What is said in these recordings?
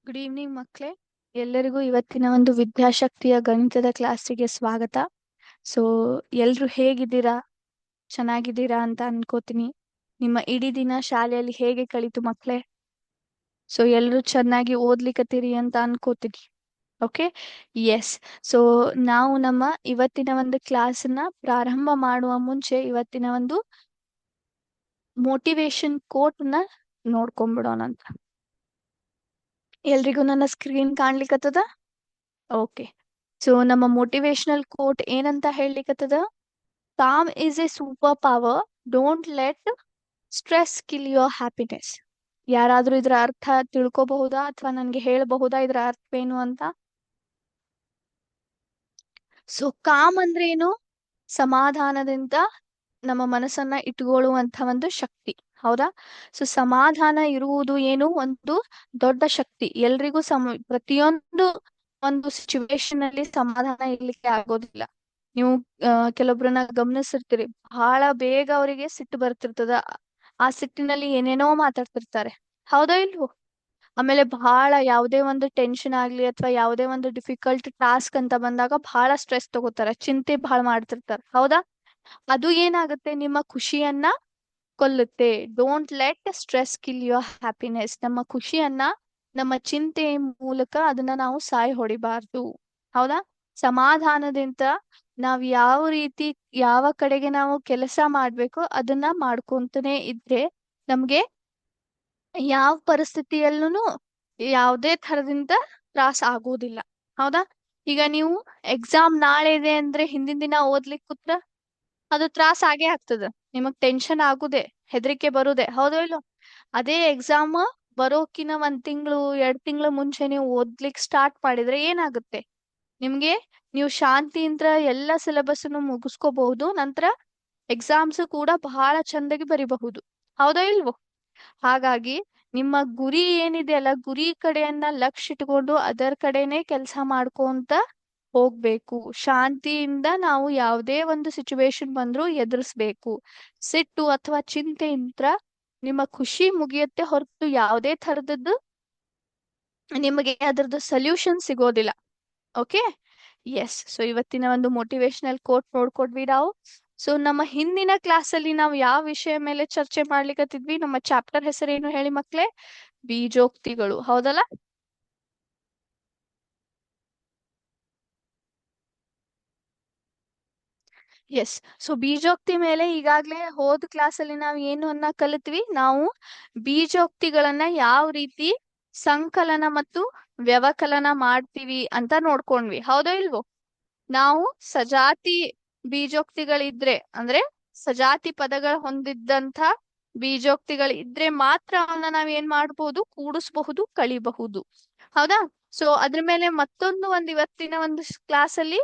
Good evening ಮಕ್ಕಳೇ. ಎಲ್ಲರಿಗೂ ಇವತ್ತಿನ ಒಂದು ವಿದ್ಯಾಶಕ್ತಿಯ ಗಣಿತದ ಕ್ಲಾಸಿಗೆ ಸ್ವಾಗತ. ಸೊ ಎಲ್ರು ಹೇಗಿದ್ದೀರಾ? ಚೆನ್ನಾಗಿದ್ದೀರಾ ಅಂತ ಅನ್ಕೋತೀನಿ. ನಿಮ್ಮ ಇಡೀ ದಿನ ಶಾಲೆಯಲ್ಲಿ ಹೇಗೆ ಕಳೀತು ಮಕ್ಕಳೇ? ಸೊ ಎಲ್ರು ಚೆನ್ನಾಗಿ ಓದ್ಲಿಕತ್ತೀರಿ ಅಂತ ಅನ್ಕೋತೀನಿ. Okay, S. ಸೊ ನಾವು ನಮ್ಮ ಇವತ್ತಿನ ಒಂದು ಕ್ಲಾಸನ್ನ ಪ್ರಾರಂಭ ಮಾಡುವ ಮುಂಚೆ ಇವತ್ತಿನ ಒಂದು ಮೋಟಿವೇಶನ್ ಕೋಟ್ ನ ನೋಡ್ಕೊಂಡ್ಬಿಡೋಣ ಅಂತ. ಎಲ್ರಿಗೂ ನನ್ನ ಸ್ಕ್ರೀನ್ ಕಾಣ್ಲಿಕ್ಕತ್ತದ? ಓಕೆ. ಸೊ ನಮ್ಮ ಮೋಟಿವೇಶನಲ್ ಕೋಟ್ ಏನಂತ ಹೇಳಲಿಕ್ಕತ್ತದ? Calm is a superpower, don't let stress kill your happiness. ಯಾರಾದ್ರೂ ಇದರ ಅರ್ಥ ತಿಳ್ಕೋಬಹುದಾ ಅಥವಾ ನನ್ಗೆ ಹೇಳಬಹುದಾ ಇದರ ಅರ್ಥವೇನು ಅಂತ? ಸೊ ಕಾಮ್ ಅಂದ್ರೆ ಏನು? ಸಮಾಧಾನದಿಂದ ನಮ್ಮ ಮನಸ್ಸನ್ನ ಇಟ್ಕೊಳ್ಳುವಂತ ಒಂದು ಶಕ್ತಿ, ಹೌದಾ? ಸೊ ಸಮಾಧಾನ ಇರುವುದು ಏನು ಒಂದು ದೊಡ್ಡ ಶಕ್ತಿ. ಎಲ್ರಿಗೂ ಪ್ರತಿಯೊಂದು ಒಂದು ಸಿಚುವೇಶನ್ ಅಲ್ಲಿ ಸಮಾಧಾನ ಇರ್ಲಿಕ್ಕೆ ಆಗೋದಿಲ್ಲ. ನೀವು ಕೆಲವೊಬ್ರನ್ನ ಗಮನಿಸಿರ್ತೀರಿ, ಬಹಳ ಬೇಗ ಅವರಿಗೆ ಸಿಟ್ಟು ಬರ್ತಿರ್ತದ. ಆ ಸಿಟ್ಟಿನಲ್ಲಿ ಏನೇನೋ ಮಾತಾಡ್ತಿರ್ತಾರೆ, ಹೌದಾ ಇಲ್ವೋ? ಆಮೇಲೆ ಬಹಳ ಯಾವುದೇ ಒಂದು ಟೆನ್ಷನ್ ಆಗ್ಲಿ ಅಥವಾ ಯಾವುದೇ ಒಂದು ಡಿಫಿಕಲ್ಟ್ ಟಾಸ್ಕ್ ಅಂತ ಬಂದಾಗ ಬಹಳ ಸ್ಟ್ರೆಸ್ ತಗೋತಾರೆ, ಚಿಂತೆ ಬಹಳ ಮಾಡ್ತಿರ್ತಾರೆ, ಹೌದಾ? ಅದು ಏನಾಗುತ್ತೆ, ನಿಮ್ಮ ಖುಷಿಯನ್ನ ಕೊಲ್ಲುತ್ತೆ. Don't let stress kill your happiness. ನಮ್ಮ ಖುಷಿಯನ್ನ ನಮ್ಮ ಚಿಂತೆ ಮೂಲಕ ಅದನ್ನ ನಾವು ಸಾಯಿ ಹೊಡಿಬಾರ್ದು, ಹೌದಾ? ಸಮಾಧಾನದಿಂದ ನಾವ್ ಯಾವ ರೀತಿ ಯಾವ ಕಡೆಗೆ ನಾವು ಕೆಲಸ ಮಾಡ್ಬೇಕು ಅದನ್ನ ಮಾಡ್ಕೊಂತಾನೆ ಇದ್ರೆ ನಮ್ಗೆ ಯಾವ ಪರಿಸ್ಥಿತಿಯಲ್ಲೂ ಯಾವುದೇ ತರದಿಂದ ತ್ರಾಸ ಆಗೋದಿಲ್ಲ, ಹೌದಾ? ಈಗ ನೀವು ಎಕ್ಸಾಮ್ ನಾಳೆ ಇದೆ ಅಂದ್ರೆ ಹಿಂದಿನ ದಿನ ಓದ್ಲಿಕ್ಕೆ ಕೂತ್ರ ಅದು ತ್ರಾಸ ಆಗೇ ಆಗ್ತದ. ನಿಮಗ್ ಟೆನ್ಷನ್ ಆಗುದೆ, ಹೆದರಿಕೆ ಬರುದೆ, ಹೌದೋ ಇಲ್ಲೋ? ಅದೇ ಎಕ್ಸಾಮ್ ಬರೋಕಿನ 1 ತಿಂಗಳು 2 ತಿಂಗಳು ಮುಂಚೆ ನೀವು ಓದ್ಲಿಕ್ಕೆ ಸ್ಟಾರ್ಟ್ ಮಾಡಿದ್ರೆ ಏನಾಗುತ್ತೆ ನಿಮ್ಗೆ? ನೀವು ಶಾಂತಿಯಿಂದ ಎಲ್ಲ ಸಿಲೆಬಸ್ ಮುಗಿಸ್ಕೋಬಹುದು, ನಂತರ ಎಕ್ಸಾಮ್ಸ್ ಕೂಡ ಬಹಳ ಚಂದಾಗಿ ಬರಿಬಹುದು, ಹೌದಾ ಇಲ್ವೋ? ಹಾಗಾಗಿ ನಿಮ್ಮ ಗುರಿ ಏನಿದೆ ಅಲ್ಲ, ಗುರಿ ಕಡೆಯನ್ನ ಲಕ್ಷ್ಯ ಇಟ್ಕೊಂಡು ಅದರ ಕಡೆನೆ ಕೆಲಸ ಮಾಡ್ಕೊಂತ ಹೋಗ್ಬೇಕು. ಶಾಂತಿಯಿಂದ ನಾವು ಯಾವುದೇ ಒಂದು ಸಿಚುವೇಶನ್ ಬಂದ್ರೂ ಎದುರಿಸ್ಬೇಕು. ಸಿಟ್ಟು ಅಥವಾ ಚಿಂತೆಯಿಂದ ನಿಮ್ಮ ಖುಷಿ ಮುಗಿಯುತ್ತೆ ಹೊರತು ಯಾವುದೇ ತರದದ್ದು ನಿಮಗೆ ಅದರದ್ದು ಸೊಲ್ಯೂಷನ್ ಸಿಗೋದಿಲ್ಲ. Okay, S. ಸೊ ಇವತ್ತಿನ ಒಂದು ಮೋಟಿವೇಶನಲ್ ಕೋಟ್ ನೋಡ್ಕೊಡ್ವಿ ನಾವು. ಸೊ ನಮ್ಮ ಹಿಂದಿನ ಕ್ಲಾಸ್ ಅಲ್ಲಿ ನಾವು ಯಾವ ವಿಷಯ ಮೇಲೆ ಚರ್ಚೆ ಮಾಡ್ಲಿಕತ್ತಿದ್ವಿ? ನಮ್ಮ ಚಾಪ್ಟರ್ ಹೆಸರೇನು ಹೇಳಿ ಮಕ್ಳೇ? ಬೀಜೋಕ್ತಿಗಳು, ಹೌದಲ್ಲ? ಎಸ್. ಸೊ ಬೀಜೋಕ್ತಿ ಮೇಲೆ ಈಗಾಗ್ಲೇ ಹೋದ ಕ್ಲಾಸ್ ಅಲ್ಲಿ ನಾವು ಏನು ಅನ್ನ ಕಲಿತ್ವಿ? ನಾವು ಬೀಜೋಕ್ತಿಗಳನ್ನ ಯಾವ ರೀತಿ ಸಂಕಲನ ಮತ್ತು ವ್ಯವಕಲನ ಮಾಡ್ತೀವಿ ಅಂತ ನೋಡ್ಕೊಂಡ್ವಿ, ಹೌದೋ ಇಲ್ವೋ? ನಾವು ಸಜಾತಿ ಬೀಜೋಕ್ತಿಗಳಿದ್ರೆ ಅಂದ್ರೆ ಸಜಾತಿ ಪದಗಳು ಹೊಂದಿದ್ದಂತ ಬೀಜೋಕ್ತಿಗಳಿದ್ರೆ ಮಾತ್ರ ಅವನ್ನ ನಾವ್ ಏನ್ ಮಾಡ್ಬೋದು? ಕೂಡಿಸಬಹುದು, ಕಳಿಬಹುದು, ಹೌದಾ? ಸೊ ಅದ್ರ ಮೇಲೆ ಮತ್ತೊಂದು ಇವತ್ತಿನ ಒಂದು ಕ್ಲಾಸ್ ಅಲ್ಲಿ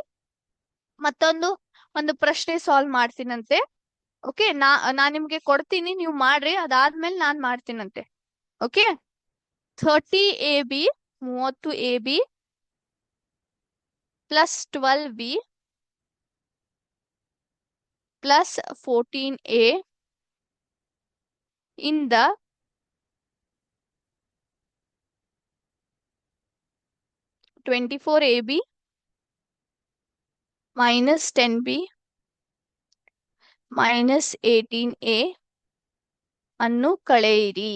ಮತ್ತೊಂದು ಒಂದು ಪ್ರಶ್ನೆ ಸಾಲ್ವ್ ಮಾಡ್ತೀನಂತೆ. ಓಕೆ, ನಾನ್ ನಿಮ್ಗೆ ಕೊಡ್ತೀನಿ, ನೀವು ಮಾಡ್ರಿ, ಅದಾದ್ಮೇಲೆ ನಾನ್ ಮಾಡ್ತೀನಂತೆ. Okay. 30 AB, 30 AB plus 12B plus 14A ಇಂದ 24AB minus 10B minus 18A ಅನ್ನು ಕಳೆಯಿರಿ.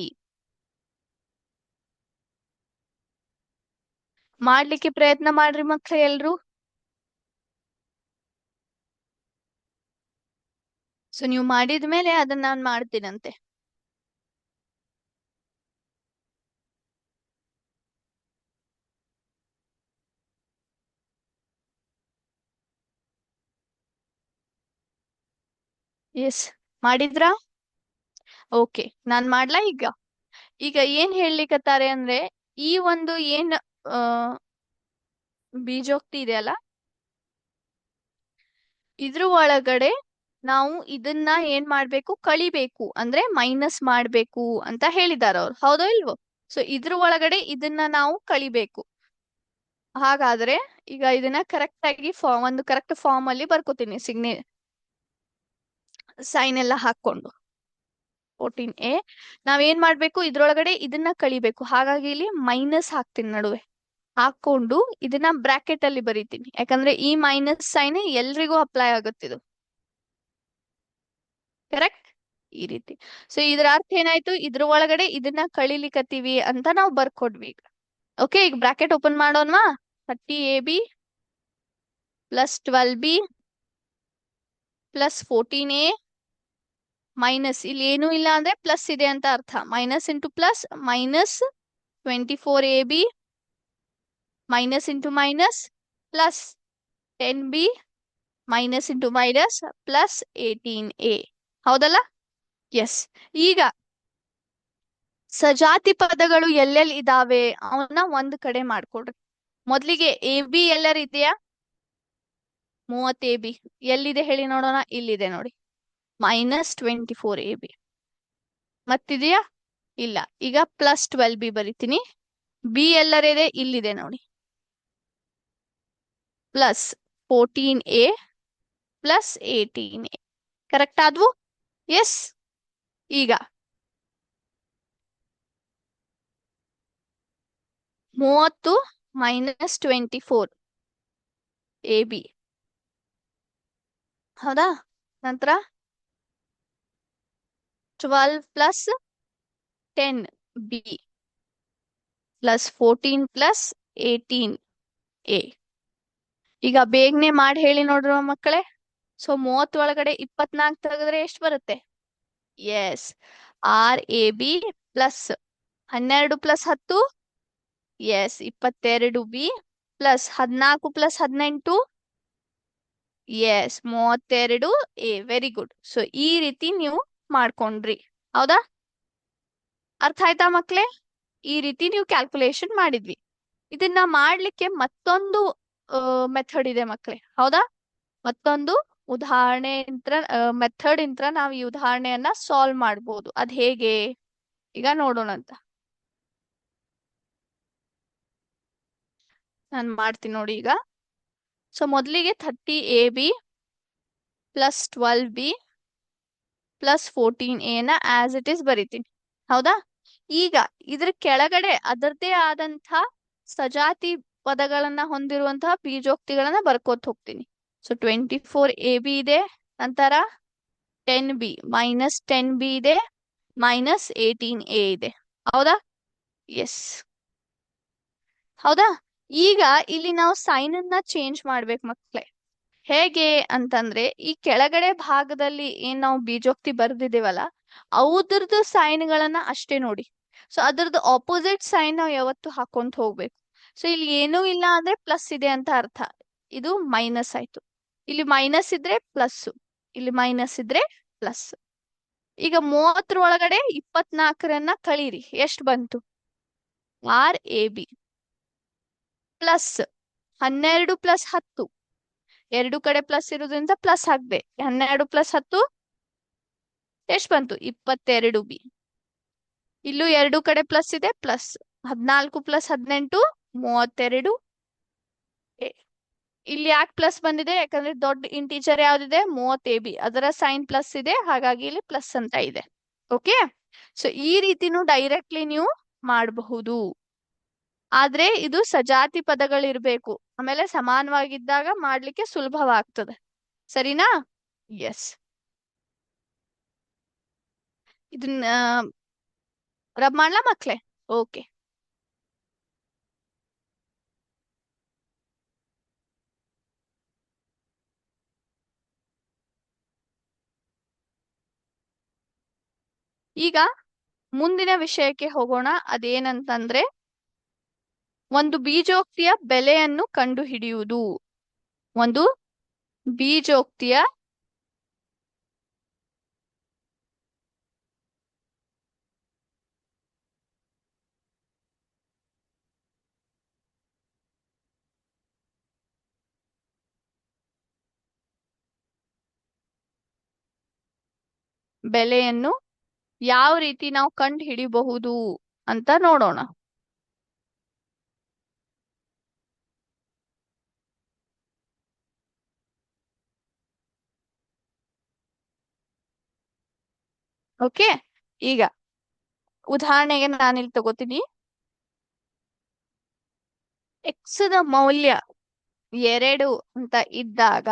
ಮಾಡ್ಲಿಕ್ಕೆ ಪ್ರಯತ್ನ ಮಾಡ್ರಿ ಮಕ್ಳು ಎಲ್ರು. ಸೊ ನೀವು ಮಾಡಿದ್ಮೇಲೆ ಅದನ್ನ ನಾನ್ ಮಾಡ್ತೀನಂತೆ. ಎಸ್, ಮಾಡಿದ್ರಾ? ಓಕೆ, ನಾನ್ ಮಾಡ್ಲಾ ಈಗ? ಈಗ ಏನ್ ಹೇಳ್ಲಿಕತ್ತಾರೆ ಅಂದ್ರೆ, ಈ ಒಂದು ಏನ್ ಆ ಬೀಜೋಕ್ತಿ ಇದೆಯಲ್ಲ, ಇದ್ರ ಒಳಗಡೆ ನಾವು ಇದನ್ನ ಏನ್ ಮಾಡ್ಬೇಕು? ಕಳಿಬೇಕು, ಅಂದ್ರೆ ಮೈನಸ್ ಮಾಡ್ಬೇಕು ಅಂತ ಹೇಳಿದಾರ ಅವ್ರು, ಹೌದೋ ಇಲ್ವೋ? ಸೊ ಇದ್ರ ಒಳಗಡೆ ಇದನ್ನ ನಾವು ಕಳಿಬೇಕು. ಹಾಗಾದ್ರೆ ಈಗ ಇದನ್ನ ಕರೆಕ್ಟ್ ಆಗಿ ಒಂದು ಕರೆಕ್ಟ್ ಫಾರ್ಮ್ ಅಲ್ಲಿ ಬರ್ಕೋತೀನಿ, ಸೈನ್ ಎಲ್ಲ ಹಾಕೊಂಡು. 14a. ನಾವೇನ್ ಮಾಡ್ಬೇಕು, ಇದ್ರೊಳಗಡೆ ಇದನ್ನ ಕಳಿಬೇಕು. ಹಾಗಾಗಿ ಇಲ್ಲಿ ಮೈನಸ್ ಹಾಕ್ತೀನಿ ನಡುವೆ. ಹಾಕೊಂಡು ಇದನ್ನ ಬ್ರಾಕೆಟ್ ಅಲ್ಲಿ ಬರೀತೀನಿ, ಯಾಕಂದ್ರೆ ಈ ಮೈನಸ್ ಸೈನ್ ಎಲ್ರಿಗೂ ಅಪ್ಲೈ ಆಗುತ್ತಿದು. ಕರೆಕ್ಟ್? ಈ ರೀತಿ. ಸೊ ಇದ್ರ ಅರ್ಥ ಏನಾಯ್ತು, ಇದ್ರ ಒಳಗಡೆ ಇದನ್ನ ಕಳಿಲಿಕತ್ತೀವಿ ಅಂತ ನಾವು ಬರ್ಕೊಡ್ವಿ ಈಗ. ಓಕೆ, ಈಗ ಬ್ರಾಕೆಟ್ ಓಪನ್ ಮಾಡೋಣವಾ. 30ab plus 12b plus 14a minus, ಇಲ್ಲಿ ಏನೂ ಇಲ್ಲ ಅಂದ್ರೆ ಪ್ಲಸ್ ಇದೆ ಅಂತ ಅರ್ಥ. Minus into plus minus 24ab minus into minus plus 10b minus into minus plus 18a. ಹೌದಲ್ಲ? ಎಸ್. ಈಗ ಸಜಾತಿ ಪದಗಳು ಎಲ್ಲೆಲ್ಲಿ ಇದಾವೆ ಅವನ್ನ ಒಂದ್ ಕಡೆ ಮಾಡ್ಕೊಡ್ರಿ. ಮೊದ್ಲಿಗೆ ಎ ಬಿ ಎಲ್ಲರ ಇದೆಯಾ? 30ab ಎಲ್ಲಿದೆ ಹೇಳಿ ನೋಡೋಣ. ಇಲ್ಲಿದೆ ನೋಡಿ, ಮೈನಸ್ 24ab. ಮತ್ತಿದೆಯಾ? ಇಲ್ಲ. ಈಗ ಪ್ಲಸ್ 12b ಬರಿತೀನಿ. ಬಿ ಎಲ್ಲರಿದೆ? ಇಲ್ಲಿದೆ ನೋಡಿ, plus 14a plus 18a. Correct ಆದ್ವು? ಎಸ್. ಈಗ 30 ಮೈನಸ್ 24ab. ಹೌದಾ? ನಂತರ 12 plus 10b plus 14 plus 18a. ಈಗ ಬೇಗನೆ ಮಾಡಿ ಹೇಳಿ ನೋಡ್ರಿ ಮಕ್ಕಳೇ. ಸೊ 30 ಒಳಗಡೆ 24 ತೆಗೆದ್ರೆ ಎಷ್ಟು ಬರುತ್ತೆ? Yes, RAB plus 12 plus 10, yes 22b plus 14 plus 18, yes 32a. Very good. So ಈ ರೀತಿ ನೀವು ಮಾಡ್ಕೊಂಡ್ರಿ. ಹೌದಾ? ಅರ್ಥ ಆಯ್ತಾ ಮಕ್ಳೇ? ಈ ರೀತಿ ನೀವು ಕ್ಯಾಲ್ಕುಲೇಷನ್ ಮಾಡಿದ್ವಿ. ಇದನ್ನ ಮಾಡ್ಲಿಕ್ಕೆ ಮತ್ತೊಂದು ಮೆಥಡ್ ಇದೆ ಮಕ್ಳೇ. ಹೌದಾ? ಮತ್ತೊಂದು ಉದಾಹರಣೆ ಮೆಥಡ್ ಇಂತ್ರ ನಾವು ಈ ಉದಾಹರಣೆಯನ್ನ ಸಾಲ್ವ್ ಮಾಡ್ಬೋದು. ಅದ್ ಹೇಗೆ ಈಗ ನೋಡೋಣ ಅಂತ ನಾನು ಮಾಡ್ತೀನಿ ನೋಡಿ ಈಗ. ಸೊ ಮೊದಲಿಗೆ 30ab plus 12b plus 14a ನ ಆಸ್ ಇಟ್ ಇಸ್ ಬರಿತೀನಿ. ಹೌದಾ? ಈಗ ಇದ್ರ ಕೆಳಗಡೆ ಅದರದೇ ಆದಂಥ ಸಜಾತಿ ಪದಗಳನ್ನ ಹೊಂದಿರುವಂತಹ ಬೀಜೋಕ್ತಿಗಳನ್ನ ಬರ್ಕೋತ ಹೋಗ್ತೀನಿ. ಸೊ 24ab ಇದೆ, ನಂತರ 10b ಮೈನಸ್ 10b ಇದೆ, ಮೈನಸ್ 18a ಇದೆ. ಹೌದಾ? ಎಸ್. ಹೌದಾ? ಈಗ ಇಲ್ಲಿ ನಾವು ಸೈನ್ ಅನ್ನ ಚೇಂಜ್ ಮಾಡ್ಬೇಕು ಮಕ್ಳೇ. ಹೇಗೆ ಅಂತಂದ್ರೆ, ಈ ಕೆಳಗಡೆ ಭಾಗದಲ್ಲಿ ಏನ್ ನಾವು ಬೀಜೋಕ್ತಿ ಬರ್ದಿದೇವಲ್ಲ, ಅವುದ್ರದ್ದು ಸೈನ್ ಗಳನ್ನ ಅಷ್ಟೇ ನೋಡಿ. ಸೊ ಅದ್ರದ್ದು ಆಪೋಸಿಟ್ ಸೈನ್ ನಾವು ಯಾವತ್ತು ಹಾಕೊಂತ ಹೋಗ್ಬೇಕು. ಸೊ ಇಲ್ಲಿ ಏನೂ ಇಲ್ಲ ಅಂದ್ರೆ ಪ್ಲಸ್ ಇದೆ ಅಂತ ಅರ್ಥ. ಇದು ಮೈನಸ್ ಆಯ್ತು. ಇಲ್ಲಿ ಮೈನಸ್ ಇದ್ರೆ ಪ್ಲಸ್, ಇಲ್ಲಿ ಮೈನಸ್ ಇದ್ರೆ ಪ್ಲಸ್. ಈಗ 30 ಒಳಗಡೆ 24ರನ್ನ ಕಳೀರಿ. ಎಷ್ಟು ಬಂತು? RAB ಪ್ಲಸ್ 12 ಪ್ಲಸ್ 10, ಎರಡು ಕಡೆ ಪ್ಲಸ್ ಇರೋದ್ರಿಂದ ಪ್ಲಸ್ ಹಾಕ್ದೆ. 12 ಪ್ಲಸ್ 10 ಎಷ್ಟು ಬಂತು? 22b. ಇಲ್ಲೂ ಎರಡು ಕಡೆ ಪ್ಲಸ್ ಇದೆ, ಪ್ಲಸ್ 14 ಪ್ಲಸ್ 18 32. ಇಲ್ಲಿ ಯಾಕೆ ಪ್ಲಸ್ ಬಂದಿದೆ? ಯಾಕಂದ್ರೆ ದೊಡ್ಡ ಇಂಟೀಜರ್ ಯಾವ್ದಿದೆ? 30ab. ಅದರ ಸೈನ್ ಪ್ಲಸ್ ಇದೆ, ಹಾಗಾಗಿ ಇಲ್ಲಿ ಪ್ಲಸ್ ಅಂತ ಇದೆ. ಓಕೆ. ಸೊ ಈ ರೀತಿನೂ ಡೈರೆಕ್ಟ್ಲಿ ನೀವು ಮಾಡಬಹುದು. ಆದ್ರೆ ಇದು ಸಜಾತಿ ಪದಗಳಿರ್ಬೇಕು, ಆಮೇಲೆ ಸಮಾನವಾಗಿದ್ದಾಗ ಮಾಡ್ಲಿಕ್ಕೆ ಸುಲಭವಾಗ್ತದೆ. ಸರಿನಾ? ಎಸ್. ಇದನ್ನ ರಬ್ ಮಾಡ್ಲಾ ಮಕ್ಳೇ? ಓಕೆ. ಈಗ ಮುಂದಿನ ವಿಷಯಕ್ಕೆ ಹೋಗೋಣ. ಅದೇನಂತಂದ್ರೆ, ಒಂದು ಬೀಜೋಕ್ತಿಯ ಬೆಲೆಯನ್ನು ಕಂಡುಹಿಡಿಯುವುದು. ಒಂದು ಬೀಜೋಕ್ತಿಯ ಬೆಲೆಯನ್ನು ಯಾವ ರೀತಿ ನಾವು ಕಂಡು ಹಿಡಿಬಹುದು ಅಂತ ನೋಡೋಣ. ಓಕೆ. ಈಗ ಉದಾಹರಣೆಗೆ ನಾನಿಲ್ಲಿ ತಗೋತೀನಿ. ಎಕ್ಸ್ ದ ಮೌಲ್ಯ 2 ಅಂತ ಇದ್ದಾಗ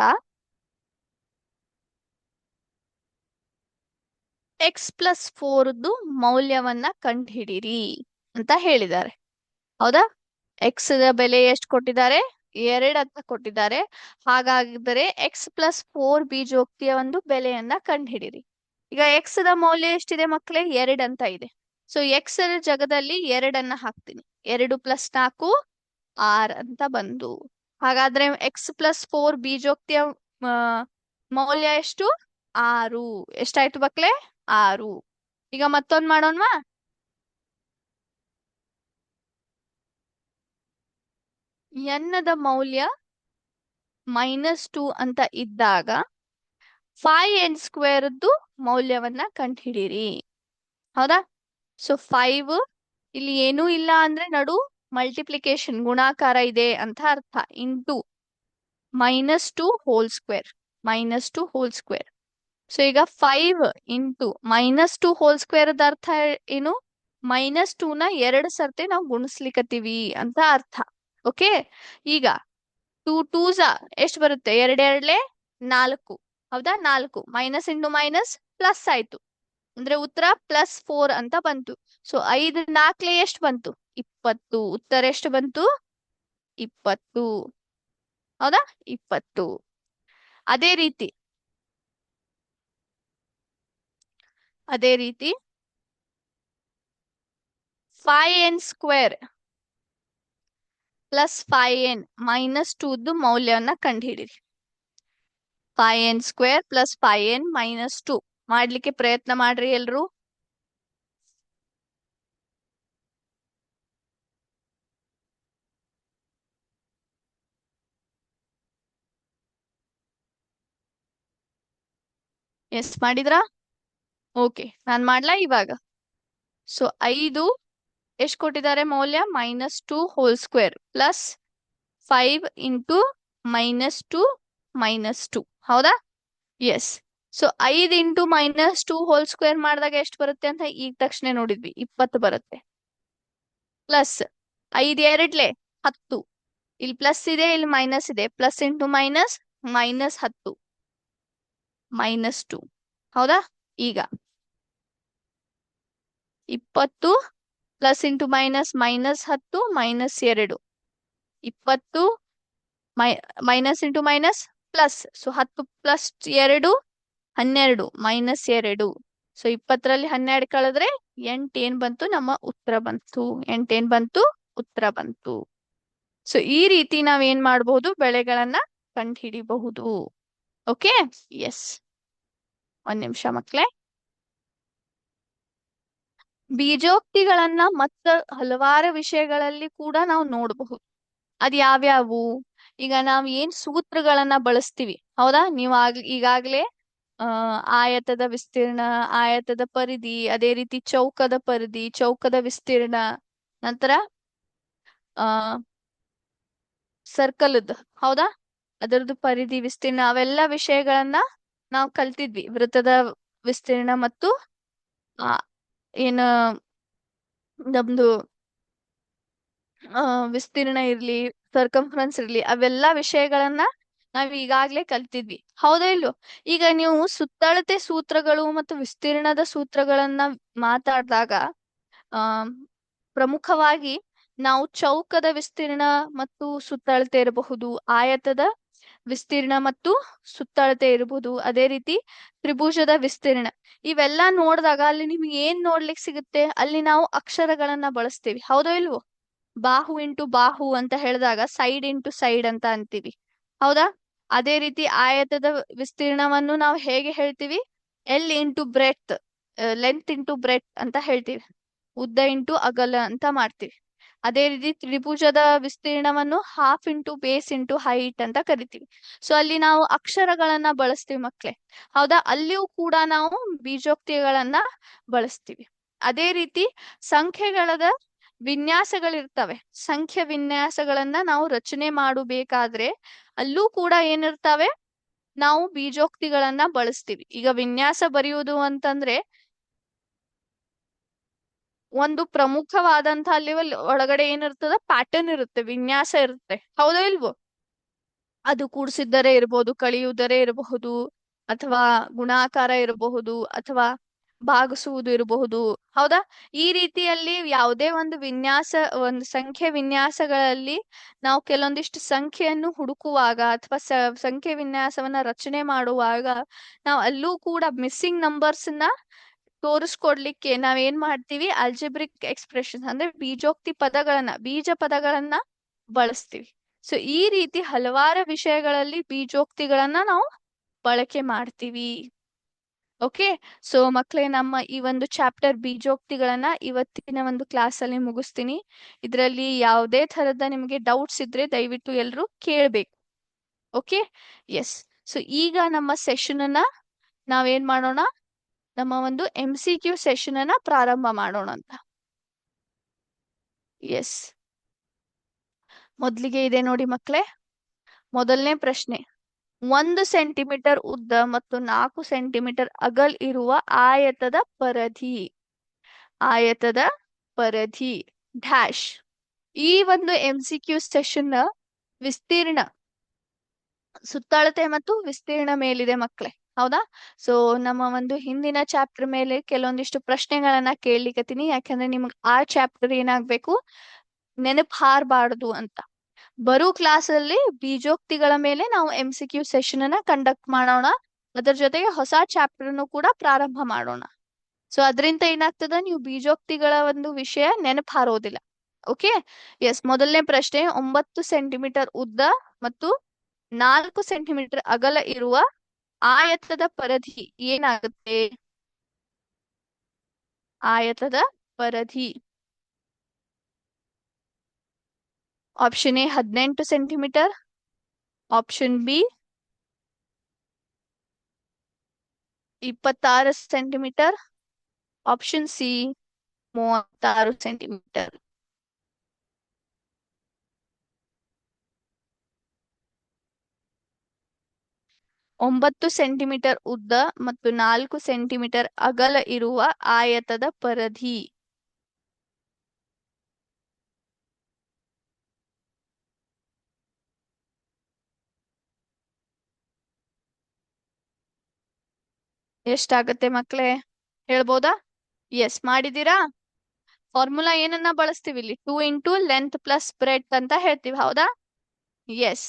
x+4 ಮೌಲ್ಯವನ್ನ ಕಂಡುಹಿಡಿರಿ ಅಂತ ಹೇಳಿದ್ದಾರೆ. ಹೌದಾ? ಎಕ್ಸ್ ದ ಬೆಲೆ ಎಷ್ಟು ಕೊಟ್ಟಿದ್ದಾರೆ? 2 ಅಂತ ಕೊಟ್ಟಿದ್ದಾರೆ. ಹಾಗಾಗಿದ್ದರೆ x+4 ಬೀಜೋಕ್ತಿಯ ಒಂದು ಬೆಲೆಯನ್ನ ಕಂಡುಹಿಡಿರಿ. ಈಗ ಎಕ್ಸ್ ದ ಮೌಲ್ಯ ಎಷ್ಟಿದೆ ಮಕ್ಕಳೇ? 2 ಅಂತ ಇದೆ. ಸೊ ಎಕ್ಸ್ ಜಾಗದಲ್ಲಿ 2 ಹಾಕ್ತೀನಿ. 2+4 6 ಅಂತ ಬಂದು. ಹಾಗಾದ್ರೆ x+4 ಬೀಜೋಕ್ತಿಯ ಆ, ಮೌಲ್ಯ ಎಷ್ಟು? 6. ಎಷ್ಟಾಯ್ತು ಮಕ್ಕಳೇ? 6. ಈಗ ಮತ್ತೊಂದ್ ಮಾಡೋಣವಾ? ದ ಮೌಲ್ಯ -2 ಅಂತ ಇದ್ದಾಗ 5n² ಮೌಲ್ಯವನ್ನ ಕಂಡುಹಿಡಿಯಿರಿ. ಹೌದಾ? ಸೊ 5 ಇಲ್ಲಿ ಏನೂ ಇಲ್ಲ ಅಂದ್ರೆ ನಡು ಮಲ್ಟಿಪ್ಲಿಕೇಶನ್ ಗುಣಾಕಾರ ಇದೆ ಅಂತ ಅರ್ಥ. Into -2 whole square. -2 whole square. So ಈಗ 5 ಇಂಟು -2 ಹೋಲ್ ಸ್ಕ್ವೇರ್ ಅರ್ಥ ಏನು? -2ನ 2 ಸರ್ತಿ ನಾವು ಗುಣಿಸ್ಲಿಕ್ಕತ್ತೀವಿ ಅಂತ ಅರ್ಥ. ಓಕೆ. ಈಗ 2 2s ಎಷ್ಟು ಬರುತ್ತೆ? 2 2 4. ಹೌದಾ? 4 ಮೈನಸ್ ಇಂಟು ಮೈನಸ್ ಪ್ಲಸ್ ಆಯ್ತು. ಅಂದ್ರೆ ಉತ್ತರ +4 ಅಂತ ಬಂತು. ಸೊ 5 4 ಎಷ್ಟು ಬಂತು? 20. ಉತ್ತರ ಎಷ್ಟು ಬಂತು? 20. ಹೌದಾ? 20. ಅದೇ ರೀತಿ 5n² + 5n - 2 ಮೌಲ್ಯವನ್ನ ಕಂಡುಹಿಡಿರಿ. 5n² + 5n - 2 ಮಾಡ್ಲಿಕ್ಕೆ ಪ್ರಯತ್ನ ಮಾಡ್ರಿ ಎಲ್ರು. ಎಸ್ ಮಾಡಿದ್ರಾ? ಓಕೆ, ನಾನ್ ಮಾಡ್ಲಾ ಇವಾಗ? ಸೊ 5 ಎಷ್ಟು ಕೊಟ್ಟಿದ್ದಾರೆ ಮೌಲ್ಯ? -2 ಹೋಲ್ ಸ್ಕ್ವೇರ್ ಪ್ಲಸ್ 5 ಇಂಟು -2 -2. ಹೌದಾ? Yes. So 5 into -2 whole square ಮಾಡಿದಾಗ ಎಷ್ಟು ಬರುತ್ತೆ ಅಂತ ಈಗ ತಕ್ಷಣ ನೋಡಿದ್ವಿ, 20 ಬರುತ್ತೆ. ಪ್ಲಸ್ 5 2 10. ಇಲ್ಲಿ ಪ್ಲಸ್ ಇದೆ, ಇಲ್ಲಿ ಮೈನಸ್ ಇದೆ. Plus into minus -10 -2. ಹೌದಾ? ಈಗ 20 plus into minus -10 -2. 20 minus into minus plus. So 10 plus 2 12 -2. So 20ರಲ್ಲಿ 12 ಕಳೆದ್ರೆ 8 ಏನ್ ಬಂತು? ನಮ್ಮ ಉತ್ತರ ಬಂತು. 8 ಏನ್ ಬಂತು? ಉತ್ತರ ಬಂತು. ಸೊ ಈ ರೀತಿ ನಾವೇನ್ ಮಾಡಬಹುದು? ಬೆಳೆಗಳನ್ನ ಕಂಡುಹಿಡಿಬಹುದು. ಓಕೆ. ಎಸ್. ಒಂದ್ ನಿಮಿಷ ಮಕ್ಳೇ. ಬೀಜೋಕ್ತಿಗಳನ್ನ ಮತ್ತ ಹಲವಾರು ವಿಷಯಗಳಲ್ಲಿ ಕೂಡ ನಾವು ನೋಡಬಹುದು. ಅದ್ ಯಾವ್ಯಾವು? ಈಗ ನಾವ್ ಏನ್ ಸೂತ್ರಗಳನ್ನ ಬಳಸ್ತೀವಿ, ಹೌದಾ? ನೀವು ಈಗಾಗ್ಲೇ ಆಯತದ ವಿಸ್ತೀರ್ಣ, ಆಯತದ ಪರಿಧಿ, ಅದೇ ರೀತಿ ಚೌಕದ ಪರಿಧಿ, ಚೌಕದ ವಿಸ್ತೀರ್ಣ, ನಂತರ ಆ ಸರ್ಕಲ್ದ್, ಹೌದಾ? ಅದರದ್ದು ಪರಿಧಿ, ವಿಸ್ತೀರ್ಣ, ಅವೆಲ್ಲ ವಿಷಯಗಳನ್ನ ನಾವು ಕಲ್ತಿದ್ವಿ. ವೃತ್ತದ ವಿಸ್ತೀರ್ಣ ಮತ್ತು ಆ ಏನ ನಮ್ದು ವಿಸ್ತೀರ್ಣ ಇರ್ಲಿ, ಸರ್ಕಂಫರೆನ್ಸ್ ಇರ್ಲಿ, ಅವೆಲ್ಲಾ ವಿಷಯಗಳನ್ನ ನಾವ್ ಈಗಾಗ್ಲೇ ಕಲ್ತಿದ್ವಿ. ಹೌದಾ ಇಲ್ವೋ? ಈಗ ನೀವು ಸುತ್ತಳತೆ ಸೂತ್ರಗಳು ಮತ್ತು ವಿಸ್ತೀರ್ಣದ ಸೂತ್ರಗಳನ್ನ ಮಾತಾಡಿದಾಗ ಆ ಪ್ರಮುಖವಾಗಿ ನಾವು ಚೌಕದ ವಿಸ್ತೀರ್ಣ ಮತ್ತು ಸುತ್ತಳತೆ ಇರಬಹುದು, ಆಯತದ ವಿಸ್ತೀರ್ಣ ಮತ್ತು ಸುತ್ತಳತೆ ಇರಬಹುದು, ಅದೇ ರೀತಿ ತ್ರಿಭುಜದ ವಿಸ್ತೀರ್ಣ. ಇವೆಲ್ಲಾ ನೋಡಿದಾಗ ಅಲ್ಲಿ ನಿಮ್ಗೆ ಏನ್ ನೋಡ್ಲಿಕ್ಕೆ ಸಿಗುತ್ತೆ? ಅಲ್ಲಿ ನಾವು ಅಕ್ಷರಗಳನ್ನ ಬಳಸ್ತೀವಿ. ಹೌದೋ ಇಲ್ವೋ? ಬಾಹು ಇಂಟು ಬಾಹು ಅಂತ ಹೇಳಿದಾಗ ಸೈಡ್ ಇಂಟು ಸೈಡ್ ಅಂತ ಅಂತೀವಿ. ಹೌದಾ? ಅದೇ ರೀತಿ ಆಯತದ ವಿಸ್ತೀರ್ಣವನ್ನು ನಾವು ಹೇಗೆ ಹೇಳ್ತೀವಿ? L into breath, length into breath ಅಂತ ಹೇಳ್ತೀವಿ. ಉದ್ದ ಇಂಟು ಅಗಲ ಅಂತ ಮಾಡ್ತೀವಿ. ಅದೇ ರೀತಿ ತ್ರಿಭುಜದ ವಿಸ್ತೀರ್ಣವನ್ನು half into base into height ಅಂತ ಕರಿತೀವಿ. ಸೊ ಅಲ್ಲಿ ನಾವು ಅಕ್ಷರಗಳನ್ನ ಬಳಸ್ತೀವಿ ಮಕ್ಳೇ. ಹೌದಾ? ಅಲ್ಲಿಯೂ ಕೂಡ ನಾವು ಬೀಜೋಕ್ತಿಗಳನ್ನ ಬಳಸ್ತೀವಿ. ಅದೇ ರೀತಿ ಸಂಖ್ಯೆಗಳದ ವಿನ್ಯಾಸಗಳಿರ್ತವೆ. ಸಂಖ್ಯೆ ವಿನ್ಯಾಸಗಳನ್ನ ನಾವು ರಚನೆ ಮಾಡಬೇಕಾದ್ರೆ ಅಲ್ಲೂ ಕೂಡ ಏನಿರ್ತವೆ? ನಾವು ಬೀಜೋಕ್ತಿಗಳನ್ನ ಬಳಸ್ತೀವಿ. ಈಗ ವಿನ್ಯಾಸ ಬರೆಯುವುದು ಅಂತಂದ್ರೆ ಒಂದು ಪ್ರಮುಖವಾದಂತ ಅಲ್ಲಿ ಒಳಗಡೆ ಏನಿರ್ತದ, ಪ್ಯಾಟರ್ನ್ ಇರುತ್ತೆ, ವಿನ್ಯಾಸ ಇರುತ್ತೆ, ಹೌದಾ ಇಲ್ವೋ? ಅದು ಕೂಡಿಸಿದ್ದರೆ ಇರಬಹುದು, ಕಳೆಯುವುದರೇ ಇರಬಹುದು, ಅಥವಾ ಗುಣಾಕಾರ ಇರಬಹುದು, ಅಥವಾ ಭಾಗಿಸುವುದು ಇರಬಹುದು, ಹೌದಾ? ಈ ರೀತಿಯಲ್ಲಿ ಯಾವುದೇ ಒಂದು ವಿನ್ಯಾಸ, ಒಂದು ಸಂಖ್ಯೆ ವಿನ್ಯಾಸಗಳಲ್ಲಿ ನಾವು ಕೆಲವೊಂದಿಷ್ಟು ಸಂಖ್ಯೆಯನ್ನು ಹುಡುಕುವಾಗ ಅಥವಾ ಸಂಖ್ಯೆ ವಿನ್ಯಾಸವನ್ನ ರಚನೆ ಮಾಡುವಾಗ ನಾವು ಅಲ್ಲೂ ಕೂಡ ಮಿಸ್ಸಿಂಗ್ ನಂಬರ್ಸ್ ನ ತೋರಿಸ್ಕೊಡ್ಲಿಕ್ಕೆ ನಾವೇನ್ ಮಾಡ್ತೀವಿ, ಅಲ್ಜಿಬ್ರಿಕ್ ಎಕ್ಸ್ಪ್ರೆಷನ್ ಅಂದ್ರೆ ಬೀಜೋಕ್ತಿ ಪದಗಳನ್ನ, ಬೀಜ ಪದಗಳನ್ನ ಬಳಸ್ತೀವಿ. ಸೊ ಈ ರೀತಿ ಹಲವಾರು ವಿಷಯಗಳಲ್ಲಿ ಬೀಜೋಕ್ತಿಗಳನ್ನ ನಾವು ಬಳಕೆ ಮಾಡ್ತೀವಿ. ಓಕೆ, ಸೊ ಮಕ್ಕಳೇ, ನಮ್ಮ ಈ ಒಂದು ಚಾಪ್ಟರ್ ಬೀಜೋಕ್ತಿಗಳನ್ನ ಇವತ್ತಿನ ಒಂದು ಕ್ಲಾಸ್ ಅಲ್ಲಿ ಮುಗಿಸ್ತೀನಿ. ಇದರಲ್ಲಿ ಯಾವುದೇ ತರದ ನಿಮಗೆ ಡೌಟ್ಸ್ ಇದ್ರೆ ದಯವಿಟ್ಟು ಎಲ್ರು ಕೇಳ್ಬೇಕು. Okay, S. ಸೊ ಈಗ ನಮ್ಮ ಸೆಷನ್ ಅನ್ನ ನಾವೇನ್ ಮಾಡೋಣ, ನಮ್ಮ ಒಂದು MCQ ಸೆಷನ್ ಅನ್ನ ಪ್ರಾರಂಭ ಮಾಡೋಣ ಅಂತ. ಎಸ್, ಮೊದ್ಲಿಗೆ ಇದೆ ನೋಡಿ ಮಕ್ಕಳೇ, ಮೊದಲನೇ ಪ್ರಶ್ನೆ. 1 ಸೆಂಟಿಮೀಟರ್ ಉದ್ದ ಮತ್ತು 4 ಸೆಂಟಿಮೀಟರ್ ಅಗಲ್ ಇರುವ ಆಯತದ ಪರಿಧಿ, ಆಯತದ ಪರಿಧಿ ಡ್ಯಾಶ್. ಈ ಒಂದು MCQ ಸೆಷನ್ ನ ವಿಸ್ತೀರ್ಣ, ಸುತ್ತಳತೆ ಮತ್ತು ವಿಸ್ತೀರ್ಣ ಮೇಲಿದೆ ಮಕ್ಕಳೇ, ಹೌದಾ? ಸೊ ನಮ್ಮ ಒಂದು ಹಿಂದಿನ ಚಾಪ್ಟರ್ ಮೇಲೆ ಕೆಲವೊಂದಿಷ್ಟು ಪ್ರಶ್ನೆಗಳನ್ನ ಕೇಳಲಿಕತ್ತೀನಿ, ಯಾಕಂದ್ರೆ ನಿಮ್ಗೆ ಆ ಚಾಪ್ಟರ್ ಏನಾಗ್ಬೇಕು, ನೆನಪು ಹಾರಬಾರ್ದು ಅಂತ. ಬರೋ ಕ್ಲಾಸ್ ಅಲ್ಲಿ ಬೀಜೋಕ್ತಿಗಳ ಮೇಲೆ ನಾವು MCQ ಸೆಷನ್ ಅನ್ನ ಕಂಡಕ್ಟ್ ಮಾಡೋಣ, ಅದರ ಜೊತೆಗೆ ಹೊಸ ಚಾಪ್ಟರ್ ಕೂಡ ಪ್ರಾರಂಭ ಮಾಡೋಣ. ಸೊ ಅದರಿಂದ ಏನಾಗ್ತದ, ನೀವು ಬೀಜೋಕ್ತಿಗಳ ಒಂದು ವಿಷಯ ನೆನಪು ಹಾರೋದಿಲ್ಲ. Okay, S. ಮೊದಲನೇ ಪ್ರಶ್ನೆ, 9 ಸೆಂಟಿಮೀಟರ್ ಉದ್ದ ಮತ್ತು 4 ಸೆಂಟಿಮೀಟರ್ ಅಗಲ ಇರುವ ಆಯತದ ಪರಿಧಿ ಏನಾಗುತ್ತೆ? ಆಯತದ ಪರಿಧಿ. Option A 18 centimetre, option B 26 centimetre, option C 36 centimetre. ಒಂಬತ್ತು ಸೆಂಟಿಮೀಟರ್ ಉದ್ದ ಮತ್ತು 4 ಸೆಂಟಿಮೀಟರ್ ಅಗಲ ಇರುವ ಆಯತದ ಪರಿಧಿ. ಎಷ್ಟಾಗತ್ತೆ ಮಕ್ಕಳೇ, ಹೇಳ್ಬೋದಾ? ಎಸ್, ಮಾಡಿದೀರಾ? ಫಾರ್ಮುಲಾ ಏನನ್ನ ಬಳಸ್ತೀವಿ ಇಲ್ಲಿ? 2 × ಲೆಂತ್ ಪ್ಲಸ್ ಬ್ರೆಡ್ ಅಂತ ಹೇಳ್ತೀವಿ, ಹೌದಾ? Yes.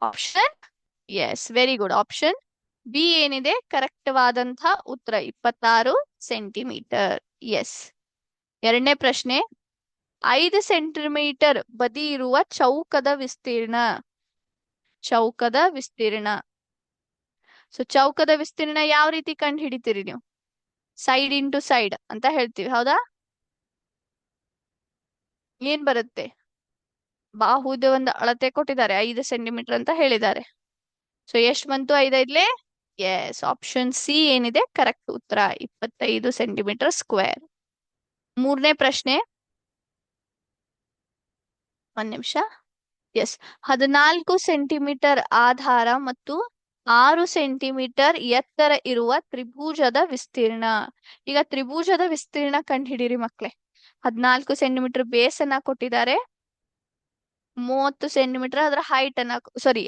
Option, yes, very good. Option B ಏನಿದೆ ಕರೆಕ್ಟ್ ವಾದಂತಹ ಉತ್ತರ, 26 ಸೆಂಟಿಮೀಟರ್. ಎಸ್. ಎರಡನೇ ಪ್ರಶ್ನೆ, 5 ಸೆಂಟಿಮೀಟರ್ ಬದಿ ಇರುವ ಚೌಕದ ವಿಸ್ತೀರ್ಣ, ಚೌಕದ ವಿಸ್ತೀರ್ಣ. ಸೊ ಚೌಕದ ವಿಸ್ತೀರ್ಣ ಯಾವ ರೀತಿ ಕಂಡು ಹಿಡಿತೀರಿ ನೀವು? ಸೈಡ್ ಇಂಟು ಸೈಡ್ ಅಂತ ಹೇಳ್ತೀವಿ, ಹೌದಾ? ಏನ್ ಬರುತ್ತೆ? ಬಾಹುದ ಒಂದು ಅಳತೆ ಕೊಟ್ಟಿದ್ದಾರೆ, 5 ಸೆಂಟಿಮೀಟರ್ ಅಂತ ಹೇಳಿದ್ದಾರೆ. ಸೊ ಎಷ್ಟು ಬಂತು? 5 ಎಸ್, ಆಪ್ಷನ್ ಸಿ ಏನಿದೆ ಕರೆಕ್ಟ್ ಉತ್ತರ, 25 ಸೆಂಟಿಮೀಟರ್ ಸ್ಕ್ವೇರ್. ಮೂರನೇ ಪ್ರಶ್ನೆ, ಒಂದ್ ನಿಮಿಷ. ಎಸ್. 14 ಸೆಂಟಿಮೀಟರ್ ಆಧಾರ ಮತ್ತು 6 ಸೆಂಟಿಮೀಟರ್ ಎತ್ತರ ಇರುವ ತ್ರಿಭುಜದ ವಿಸ್ತೀರ್ಣ. ಈಗ ತ್ರಿಭುಜದ ವಿಸ್ತೀರ್ಣ ಕಂಡುಹಿಡಿಯಿರಿ ಮಕ್ಳೇ. 14 ಸೆಂಟಿಮೀಟರ್ ಬೇಸ್ ಅನ್ನ ಕೊಟ್ಟಿದ್ದಾರೆ, 30 ಸೆಂಟಿಮೀಟರ್ ಅದರ ಹೈಟ್ ಅನ್ನ, ಸಾರಿ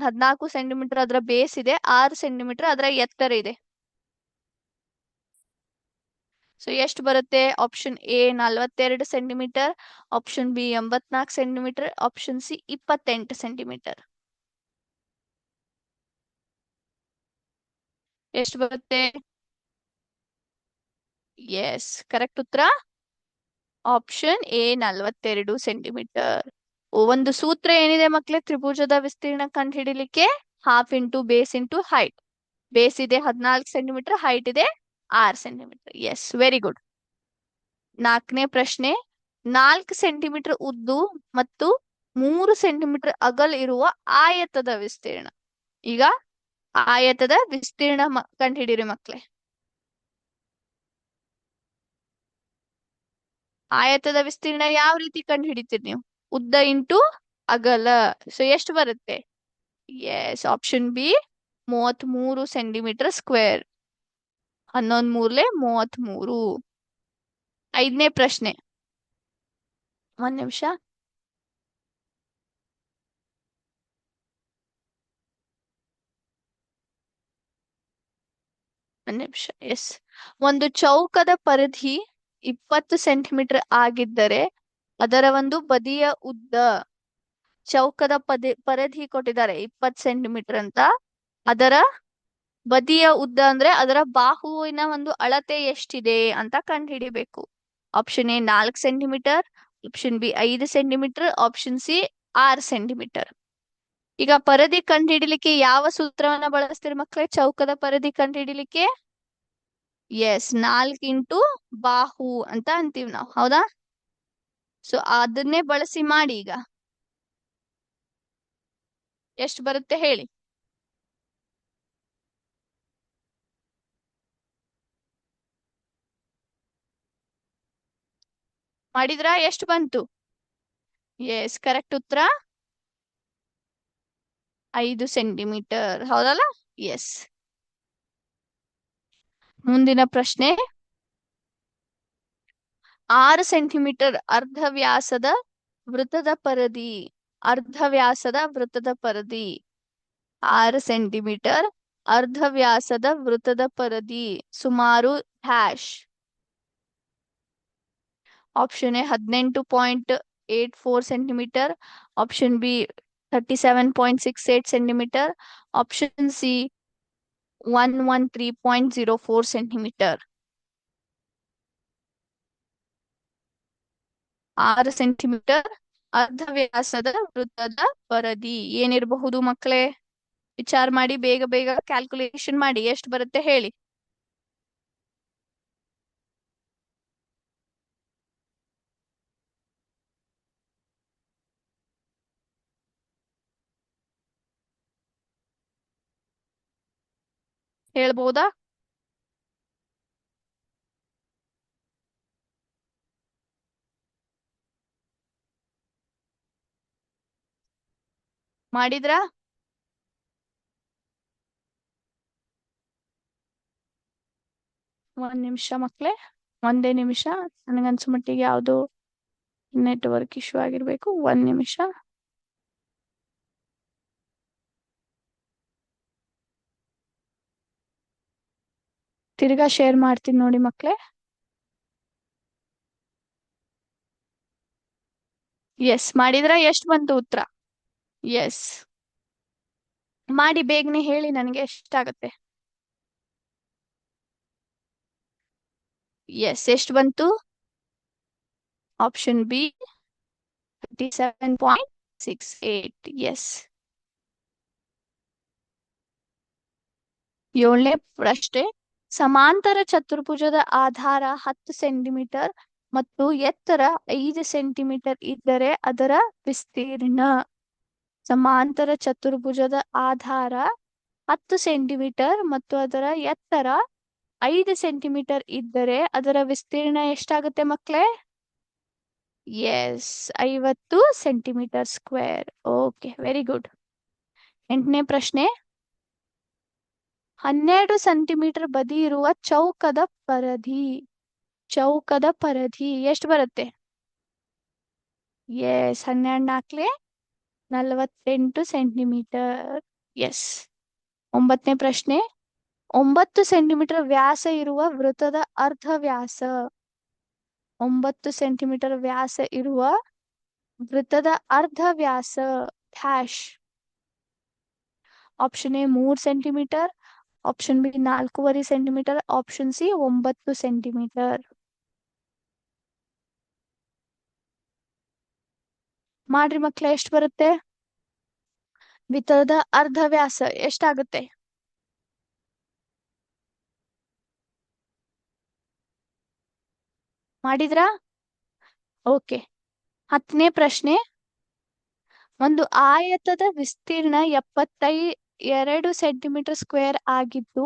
14 ಸೆಂಟಿಮೀಟರ್ ಅದರ ಬೇಸ್ ಇದೆ, 6 ಸೆಂಟಿಮೀಟರ್ ಅದರ ಎತ್ತರ ಇದೆ. ಸೊ ಎಷ್ಟು ಬರುತ್ತೆ? Option A 42 centimetre, option B 84 centimetre, option C 28 centimetre. ಎಷ್ಟು ಬರುತ್ತೆ? ಎಸ್, ಕರೆಕ್ಟ್ ಉತ್ತರ ಆಪ್ಷನ್ ಎ 42 ಸೆಂಟಿಮೀಟರ್. ಒಂದು ಸೂತ್ರ ಏನಿದೆ ಮಕ್ಳೇ ತ್ರಿಭುಜದ ವಿಸ್ತೀರ್ಣ ಕಂಡು ಹಿಡಿಲಿಕ್ಕೆ? Half into base into height. Base ಇದೆ 14 ಸೆಂಟಿಮೀಟರ್, ಹೈಟ್ ಇದೆ 6 ಸೆಂಟಿಮೀಟರ್. S, very good. ನಾಲ್ಕನೇ ಪ್ರಶ್ನೆ, 4 ಸೆಂಟಿಮೀಟರ್ ಉದ್ದು ಮತ್ತು 3 ಸೆಂಟಿಮೀಟರ್ ಅಗಲ ಇರುವ ಆಯತದ ವಿಸ್ತೀರ್ಣ. ಈಗ ಆಯತದ ವಿಸ್ತೀರ್ಣ ಕಂಡು ಹಿಡೀರಿ ಮಕ್ಳೇ. ಆಯತದ ವಿಸ್ತೀರ್ಣ ಯಾವ ರೀತಿ ಕಂಡು ಹಿಡಿತೀರಿ ನೀವು? ಉದ್ದ ಇಂಟು ಅಗಲ. ಸೊ ಎಷ್ಟು ಬರುತ್ತೆ? Yes, option B 33 centimetre square. 11 3 33. 5ನೇ ಪ್ರಶ್ನೆ. ಒಂದ್ ನಿಮಿಷ. ಒಂದ್ ನಿಮಿಷ. ಎಸ್. ಒಂದು ಚೌಕದ ಪರಿಧಿ 20 ಸೆಂಟಿಮೀಟರ್ ಆಗಿದ್ದರೆ ಅದರ ಒಂದು ಬದಿಯ ಉದ್ದ. ಚೌಕದ ಪರಿಧಿ ಕೊಟ್ಟಿದ್ದಾರೆ 20 ಸೆಂಟಿಮೀಟರ್ ಅಂತ. ಅದರ ಬದಿಯ ಉದ್ದ ಅಂದ್ರೆ ಅದರ ಬಾಹುವಿನ ಒಂದು ಅಳತೆ ಎಷ್ಟಿದೆ ಅಂತ ಕಂಡುಹಿಡಿಬೇಕು. Option A 4 centimetre, option B 5 centimetre, option C 6 centimetre. ಈಗ ಪರಿಧಿ ಕಂಡುಹಿಡಿಲಿಕ್ಕೆ ಯಾವ ಸೂತ್ರವನ್ನ ಬಳಸ್ತೀರಿ ಮಕ್ಕಳೇ? ಚೌಕದ ಪರಿಧಿ ಕಂಡುಹಿಡಿಲಿಕ್ಕೆ ಎಸ್ 4 ಬಾಹು ಅಂತ ಅಂತೀವಿ ನಾವು, ಹೌದಾ? ಸೊ ಅದನ್ನೇ ಬಳಸಿ ಮಾಡಿ. ಈಗ ಎಷ್ಟು ಬರುತ್ತೆ ಹೇಳಿ. ಮಾಡಿದ್ರಾ? ಎಷ್ಟು ಬಂತು? ಎಸ್, ಕರೆಕ್ಟ್ ಉತ್ತರ 5 ಸೆಂಟಿಮೀಟರ್, ಹೌದಲ್ಲ? ಎಸ್. ಮುಂದಿನ ಪ್ರಶ್ನೆ. 6 ಸೆಂಟಿಮೀಟರ್ ಅರ್ಧವ್ಯಾಸದ ವೃತ್ತದ ಪರಿಧಿ. ಅರ್ಧವ್ಯಾಸದ ವೃತ್ತದ ಪರಿಧಿ 6 ಸೆಂಟಿಮೀಟರ್ ಅರ್ಧವ್ಯಾಸದ ವೃತ್ತದ ಪರಿಧಿ ಸುಮಾರು hash. Option A 18.84 centimetre, option B 37.68 centimetre, option C 113.04 centimetre. 6 centimetre ಅರ್ಧವ್ಯಾಸದ ವೃತ್ತದ ಪರಿಧಿ ಏನಿರಬಹುದು ಮಕ್ಕಳೇ? ವಿಚಾರ ಮಾಡಿ, ಬೇಗ ಬೇಗ ಕ್ಯಾಲ್ಕುಲೇಷನ್ ಮಾಡಿ. ಎಷ್ಟು ಬರುತ್ತೆ ಹೇಳಿ. ಹೇಳ್ಬೋದಾ? ಮಾಡಿದ್ರಾ? ಒಂದ್ ನಿಮಿಷ ಮಕ್ಳೇ, ಒಂದೇ ನಿಮಿಷ. ನನಗನ್ಸೋ ಮಟ್ಟಿಗೆ ಯಾವ್ದು ನೆಟ್ವರ್ಕ್ ಇಶ್ಯೂ ಆಗಿರ್ಬೇಕು. ಒಂದ್ ನಿಮಿಷ. ತಿರ್ಗಾ ಶೇರ್ ಮಾಡ್ತೀನಿ ನೋಡಿ ಮಕ್ಳೇ. ಎಸ್, ಮಾಡಿದ್ರ? ಎಷ್ಟು ಬಂತು ಉತ್ತರ? ಎಸ್, ಮಾಡಿ ಬೇಗನೆ ಹೇಳಿ ನನಗೆ ಎಷ್ಟಾಗತ್ತೆ. ಎಸ್, ಎಷ್ಟು ಬಂತು? Option B 37.68. ಎಸ್. 7ನೇ ಪ್ರಶ್ನೆ. ಸಮಾಂತರ ಚತುರ್ಭುಜದ ಆಧಾರ 10 ಸೆಂಟಿಮೀಟರ್ ಮತ್ತು ಎತ್ತರ 5 ಸೆಂಟಿಮೀಟರ್ ಇದ್ದರೆ ಅದರ ವಿಸ್ತೀರ್ಣ. ಸಮಾಂತರ ಚತುರ್ಭುಜದ ಆಧಾರ 10 ಸೆಂಟಿಮೀಟರ್ ಮತ್ತು ಅದರ ಎತ್ತರ 5 ಸೆಂಟಿಮೀಟರ್ ಇದ್ದರೆ ಅದರ ವಿಸ್ತೀರ್ಣ ಎಷ್ಟಾಗುತ್ತೆ ಮಕ್ಕಳೇ? Yes, 50 centimetre square. Okay, very good. 8ನೇ ಪ್ರಶ್ನೆ. 12 ಸೆಂಟಿಮೀಟರ್ ಬದಿ ಇರುವ ಚೌಕದ ಪರಿಧಿ. ಚೌಕದ ಪರಿಧಿ ಎಷ್ಟು ಬರುತ್ತೆ? S, 12 4 48 centimetre. ಎಸ್. 9ನೇ ಪ್ರಶ್ನೆ. 9 ಸೆಂಟಿಮೀಟರ್ ವ್ಯಾಸ ಇರುವ ವೃತ್ತದ ಅರ್ಧವ್ಯಾಸ. 9 ಸೆಂಟಿಮೀಟರ್ ವ್ಯಾಸ ಇರುವ ವೃತ್ತದ ಅರ್ಧವ್ಯಾಸ hash. Option A 3 centimetre, option B 4.5 centimetre, option C 9 centimetre. ಮಾಡ್ರಿ ಮಕ್ಳ, ಎಷ್ಟು ಬರುತ್ತೆ? ವೃತ್ತದ ಅರ್ಧವ್ಯಾಸ ಎಷ್ಟಾಗುತ್ತೆ? ಮಾಡಿದ್ರಾ? ಓಕೆ. 10ನೇ ಪ್ರಶ್ನೆ. ಒಂದು ಆಯತದ ವಿಸ್ತೀರ್ಣ 72 ಸೆಂಟಿಮೀಟರ್ ಸ್ಕ್ವೇರ್ ಆಗಿದ್ದು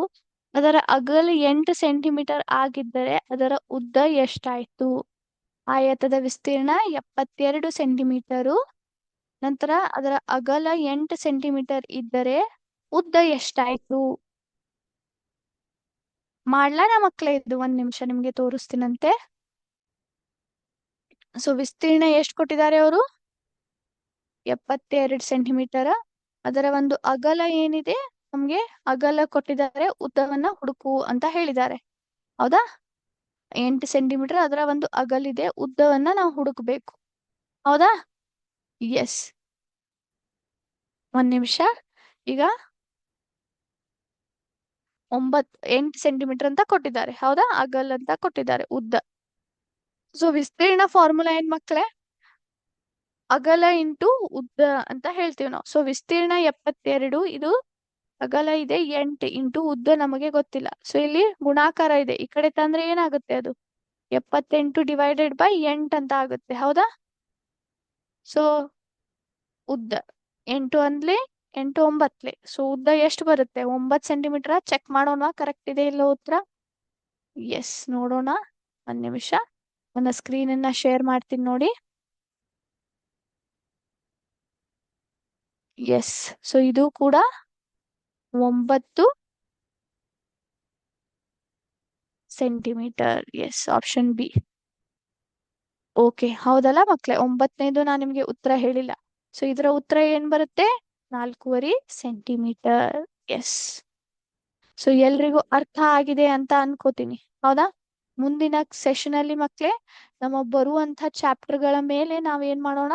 ಅದರ ಅಗಲ 8 ಸೆಂಟಿಮೀಟರ್ ಆಗಿದ್ದರೆ ಅದರ ಉದ್ದ ಎಷ್ಟಾಯ್ತು? ಆಯತದ ವಿಸ್ತೀರ್ಣ 72 ಸೆಂಟಿಮೀಟರು, ನಂತರ ಅದರ ಅಗಲ 8 ಸೆಂಟಿಮೀಟರ್ ಇದ್ದರೆ ಉದ್ದ ಎಷ್ಟಾಯ್ತು? ಮಾಡ್ಲಾನ ಮಕ್ಳೇ? ಇದು 1 ನಿಮಿಷ ನಿಮ್ಗೆ ತೋರಿಸ್ತೀನಂತೆ. ಸೊ ವಿಸ್ತೀರ್ಣ ಎಷ್ಟು ಕೊಟ್ಟಿದ್ದಾರೆ ಅವರು? 72 ಸೆಂಟಿಮೀಟರ್. ಅದರ ಒಂದು ಅಗಲ ಏನಿದೆ, ನಮ್ಗೆ ಅಗಲ ಕೊಟ್ಟಿದ್ದಾರೆ, ಉದ್ದವನ್ನ ಹುಡುಕು ಅಂತ ಹೇಳಿದ್ದಾರೆ. ಹೌದಾ? 8 ಸೆಂಟಿಮೀಟರ್ ಅದರ ಒಂದು ಅಗಲಿದೆ, ಉದ್ದವನ್ನ ನಾವು ಹುಡುಕ್ಬೇಕು. ಹೌದಾ? ಎಸ್. 1 ನಿಮಿಷ. ಈಗ 8 ಸೆಂಟಿಮೀಟರ್ ಅಂತ ಕೊಟ್ಟಿದ್ದಾರೆ. ಹೌದಾ? ಅಗಲ್ ಅಂತ ಕೊಟ್ಟಿದ್ದಾರೆ, ಉದ್ದ. ಸೊ ವಿಸ್ತೀರ್ಣ ಫಾರ್ಮುಲಾ ಏನ್ ಮಕ್ಳೇ? ಅಗಲ ಇಂಟು ಉದ್ದ ಅಂತ ಹೇಳ್ತೀವಿ ನಾವು. ಸೊ ವಿಸ್ತೀರ್ಣ 72, ಇದು ಅಗಲ ಇದೆ 8 ಇಂಟು ಉದ್ದ ನಮಗೆ ಗೊತ್ತಿಲ್ಲ. ಸೊ ಇಲ್ಲಿ ಗುಣಾಕಾರ ಇದೆ, ಈ ಕಡೆ ತಂದ್ರೆ ಏನಾಗುತ್ತೆ ಅದು? 78 ಡಿವೈಡೆಡ್ ಬೈ 8 ಅಂತ ಆಗುತ್ತೆ. ಹೌದಾ? ಸೊ ಉದ್ದ 8 ಅಂದ್ಲೆ 8 9. ಸೊ ಉದ್ದ ಎಷ್ಟು ಬರುತ್ತೆ? 9 ಸೆಂಟಿಮೀಟರ್. ಚೆಕ್ ಮಾಡೋಣ ಕರೆಕ್ಟ್ ಇದೆ ಇಲ್ಲ ಉತ್ತರ. ಎಸ್, ನೋಡೋಣ. 1 ನಿಮಿಷ ನನ್ನ ಸ್ಕ್ರೀನ್ ಅನ್ನ ಶೇರ್ ಮಾಡ್ತೀನಿ ನೋಡಿ. ಎಸ್. ಸೊ ಇದು ಕೂಡ 9 centimetre. Yes, option B. Okay, ಹೌದಲ್ಲ ಮಕ್ಳೇ? 9ನೇದು ನಾನು ನಿಮ್ಗೆ ಉತ್ತರ ಹೇಳಿಲ್ಲ. ಸೊ ಇದರ ಉತ್ತರ ಏನ್ ಬರುತ್ತೆ? 4.5 ಸೆಂಟಿಮೀಟರ್. ಎಸ್. ಸೊ ಎಲ್ರಿಗೂ ಅರ್ಥ ಆಗಿದೆ ಅಂತ ಅನ್ಕೋತೀನಿ. ಹೌದಾ? ಮುಂದಿನ ಸೆಷನ್ ಅಲ್ಲಿ ಮಕ್ಳೇ, ನಮ್ಮ ಬರುವಂತ ಚಾಪ್ಟರ್ ಗಳ ಮೇಲೆ ನಾವೇನ್ ಮಾಡೋಣ?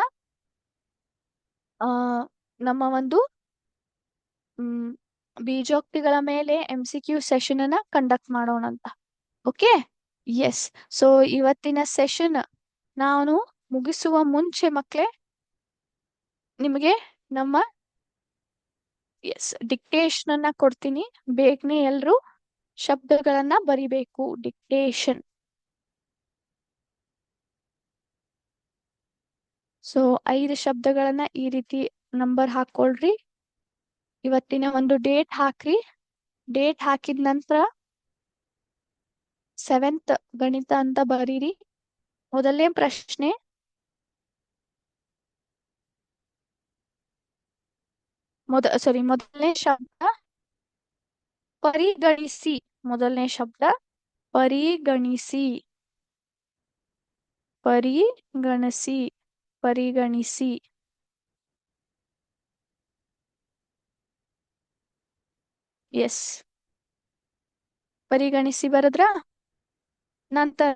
ಆ ನಮ್ಮ ಒಂದು ಬೀಜೋಕ್ತಿಗಳ ಮೇಲೆ MCQ ಸೆಷನ್ ಅನ್ನ ಕಂಡಕ್ಟ್ ಮಾಡೋಣ ಅಂತ. ಓಕೆ. ಎಸ್. ಸೊ ಇವತ್ತಿನ ಸೆಷನ್ ನಾನು ಮುಗಿಸುವ ಮುಂಚೆ ಮಕ್ಳೇ, ನಿಮಗೆ ನಮ್ಮ ಡಿಕ್ಟೇಷನ್ ಅನ್ನ ಕೊಡ್ತೀನಿ. ಬೇಗನೆ ಎಲ್ರು ಶಬ್ದಗಳನ್ನ ಬರಿಬೇಕು. ಡಿಕ್ಟೇಷನ್. ಸೊ 5 ಶಬ್ದಗಳನ್ನ ಈ ರೀತಿ ನಂಬರ್ ಹಾಕೊಳ್ರಿ. ಇವತ್ತಿನ ಒಂದು ಡೇಟ್ ಹಾಕ್ರಿ. ಡೇಟ್ ಹಾಕಿದ ನಂತರ 7th ಗಣಿತ ಅಂತ ಬರೀರಿ. ಮೊದಲನೇ ಪ್ರಶ್ನೆ, ಮೊದಲನೇ ಶಬ್ದ ಪರಿಗಣಿಸಿ. ಮೊದಲನೇ ಶಬ್ದ ಪರಿಗಣಿಸಿ. ಪರಿಗಣಿಸಿ. ಪರಿಗಣಿಸಿ. ಎಸ್, ಪರಿಗಣಿಸಿ ಬರದ್ರ? ನಂತರ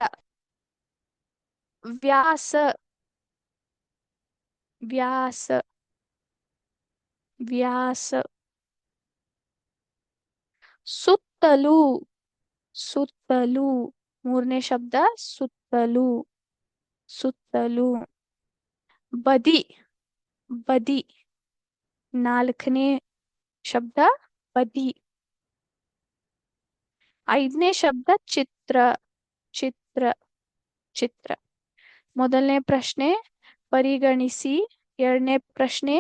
ವ್ಯಾಸ. ವ್ಯಾಸ. ವ್ಯಾಸ. ಸುತ್ತಲೂ. ಸುತ್ತಲೂ. ಮೂರನೇ ಶಬ್ದ ಸುತ್ತಲೂ. ಸುತ್ತಲೂ. ಬದಿ. ಬದಿ. 4ನೇ ಶಬ್ದ ಬದಿ. 5ನೇ ಶಬ್ದ ಚಿತ್ರ. ಚಿತ್ರ. ಚಿತ್ರ. ಮೊದಲನೇ ಪ್ರಶ್ನೆ ಪರಿಗಣಿಸಿ. ಎರಡನೇ ಪ್ರಶ್ನೆ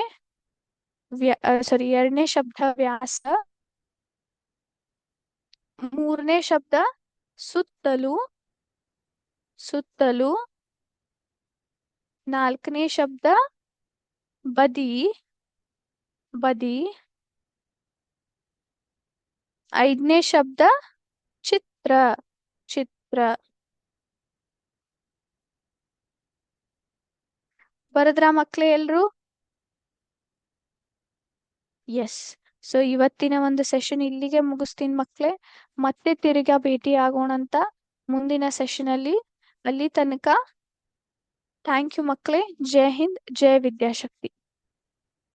ಎರಡನೇ ಶಬ್ದ ವ್ಯಾಸ. ಮೂರನೇ ಶಬ್ದ ಸುತ್ತಲೂ. ಸುತ್ತಲೂ. 4ನೇ ಶಬ್ದ ಬದಿ. ಬದಿ. 5ನೇ ಶಬ್ದ ಚಿತ್ರ. ಚಿತ್ರ. ಬರದ್ರ ಮಕ್ಳೇ ಎಲ್ರು? ಎಸ್. ಸೊ ಇವತ್ತಿನ ಒಂದು ಸೆಷನ್ ಇಲ್ಲಿಗೆ ಮುಗಿಸ್ತೀನಿ ಮಕ್ಳೇ. ಮತ್ತೆ ತಿರ್ಗಾ ಭೇಟಿ ಆಗೋಣಂತ ಮುಂದಿನ ಸೆಷನ್ ಅಲ್ಲಿ. ಅಲ್ಲಿ ತನಕ ಥ್ಯಾಂಕ್ ಯು ಮಕ್ಳೇ. ಜೈ ಹಿಂದ್, ಜೈ ವಿದ್ಯಾಶಕ್ತಿ.